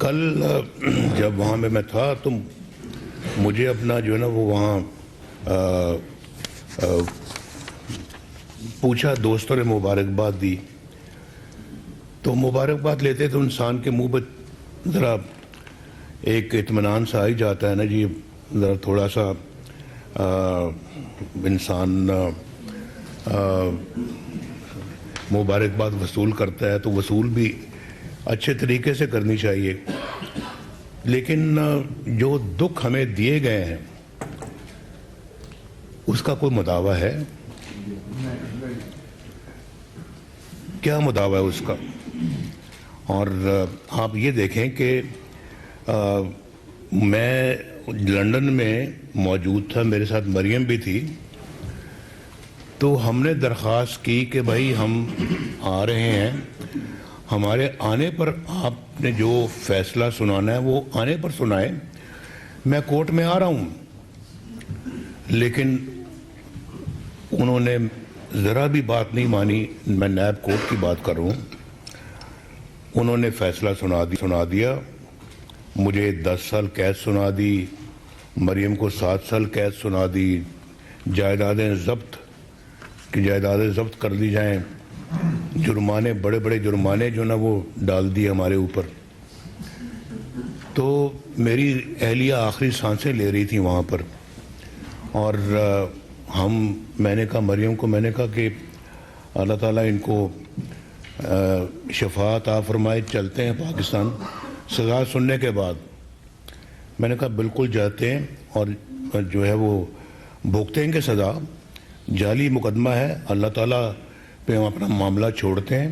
کل جب وہاں میں تھا تو مجھے اپنا جو ہے نا وہ وہاں پوچھا، دوستوں نے مبارکباد دی. تو مبارکباد لیتے تو انسان کے منہ پہ ذرا ایک اطمینان سا آ ہی جاتا ہے نا جی. ذرا تھوڑا سا انسان مبارکباد وصول کرتا ہے تو وصول بھی اچھے طریقے سے کرنی چاہیے. لیکن جو دکھ ہمیں دیے گئے ہیں اس کا کوئی مداوع ہے؟ کیا مداوع ہے اس کا؟ اور آپ یہ دیکھیں کہ میں لندن میں موجود تھا، میرے ساتھ مریم بھی تھی. تو ہم نے درخواست کی کہ بھائی ہم آ رہے ہیں، ہمارے آنے پر آپ نے جو فیصلہ سنانا ہے وہ آنے پر سنائیں، میں کورٹ میں آ رہا ہوں. لیکن انہوں نے ذرا بھی بات نہیں مانی. میں نیب کورٹ کی بات کر رہا ہوں. انہوں نے فیصلہ سنا دیا. مجھے 10 سال قید سنا دی، مریم کو 7 سال قید سنا دی. جائیدادیں ضبط کر لی جائیں. جرمانے، بڑے بڑے جرمانے جو نا وہ ڈال دیے ہمارے اوپر. تو میری اہلیہ آخری سانسیں لے رہی تھی وہاں پر. اور میں نے کہا مریم کو، میں نے کہا کہ اللہ تعالیٰ ان کو شفا عطا فرمائے، چلتے ہیں پاکستان سزا سننے کے بعد. میں نے کہا بالکل جاتے ہیں اور جو ہے وہ بھگتیں گے سزا. جعلی مقدمہ ہے، اللہ تعالیٰ پہ ہم اپنا معاملہ چھوڑتے ہیں،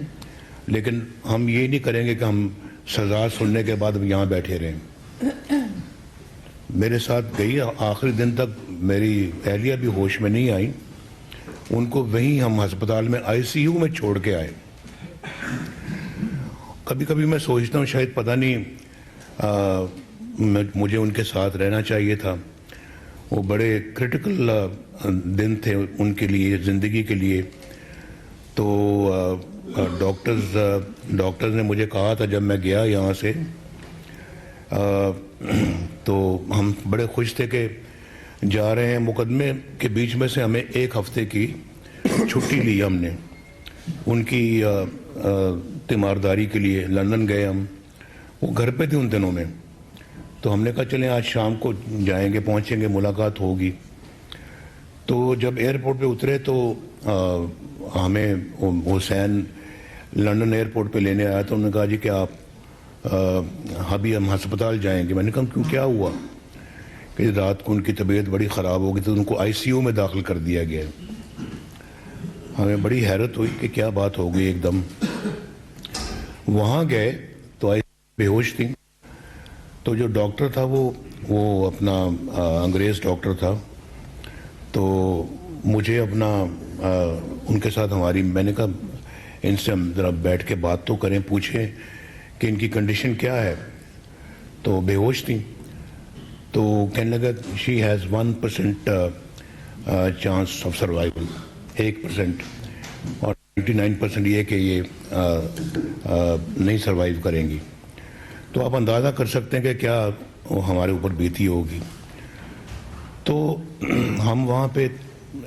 لیکن ہم یہ نہیں کریں گے کہ ہم سزا سننے کے بعد یہاں بیٹھے رہیں. میرے ساتھ گئی آخری دن تک. میری اہلیہ بھی ہوش میں نہیں آئی. ان کو وہیں ہم ہسپتال میں ICU میں چھوڑ کے آئے. کبھی کبھی میں سوچتا ہوں شاید پتہ نہیں مجھے ان کے ساتھ رہنا چاہیے تھا. وہ بڑے کرٹیکل دن تھے ان کے لیے، زندگی کے لیے. تو ڈاکٹرز نے مجھے کہا تھا جب میں گیا یہاں سے، تو ہم بڑے خوش تھے کہ جا رہے ہیں. مقدمے کے بیچ میں سے ہمیں 1 ہفتے کی چھٹی لی ہم نے ان کی تیمارداری کے لیے. لندن گئے ہم، وہ گھر پہ تھے ان دنوں میں. تو ہم نے کہا چلیں آج شام کو جائیں گے، پہنچیں گے، ملاقات ہوگی. تو جب ایئرپورٹ پہ اترے تو ہمیں حسین لندن ایئرپورٹ پہ لینے آیا. تو انہوں نے کہا جی کہ آپ ابھی ہم ہسپتال جائیں گے. میں نے کہا کیوں، کیا ہوا؟ کہ رات کو ان کی طبیعت بڑی خراب ہو گئی تو ان کو ICU میں داخل کر دیا گیا. ہمیں بڑی حیرت ہوئی کہ کیا بات ہو گئی. ایک دم وہاں گئے تو بے ہوش تھی. تو جو ڈاکٹر تھا وہ اپنا انگریز ڈاکٹر تھا. تو مجھے اپنا ان کے ساتھ میں نے کہا ان سے ہم ذرا بیٹھ کے بات تو کریں، پوچھیں کہ ان کی کنڈیشن کیا ہے. تو بے ہوش تھی. تو کہنے لگا she has 1% chance of survival, 1%، اور 99% یہ کہ یہ نہیں سروائیو کریں گی. تو آپ اندازہ کر سکتے ہیں کہ کیا ہمارے اوپر بیتی ہوگی. تو ہم وہاں پہ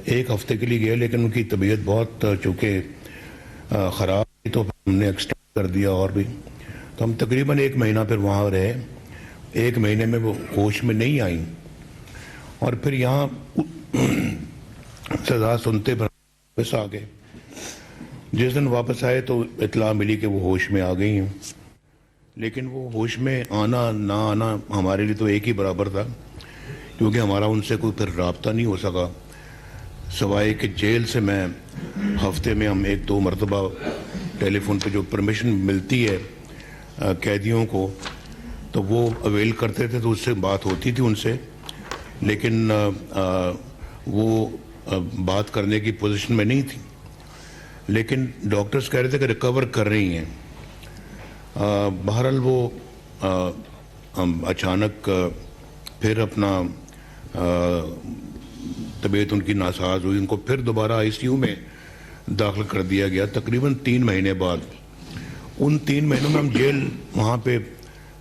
1 ہفتے کے لیے گئے، لیکن ان کی طبیعت بہت چونکہ خراب تھی تو ہم نے ایکسٹینڈ کر دیا اور بھی. تو ہم تقریباً 1 مہینہ پھر وہاں رہے. 1 مہینے میں وہ ہوش میں نہیں آئیں. اور پھر یہاں سزا سنتے واپس آ گئے. جس دن واپس آئے تو اطلاع ملی کہ وہ ہوش میں آ گئی ہیں. لیکن وہ ہوش میں آنا نہ آنا ہمارے لیے تو ایک ہی برابر تھا، کیونکہ ہمارا ان سے کوئی پھر رابطہ نہیں ہو سکا، سوائے کہ جیل سے میں ہفتے میں ہم 1-2 مرتبہ ٹیلی فون پہ جو پرمیشن ملتی ہے قیدیوں کو تو وہ اویل کرتے تھے، تو اس سے بات ہوتی تھی ان سے. لیکن وہ بات کرنے کی پوزیشن میں نہیں تھی. لیکن ڈاکٹرز کہہ رہے تھے کہ ریکور کر رہی ہیں. بہرحال وہ اچانک پھر اپنا طبیعت ان کی ناساز ہوئی. ان کو پھر دوبارہ ICU میں داخل کر دیا گیا تقریباً 3 مہینے بعد. ان 3 مہینوں میں ہم جیل وہاں پہ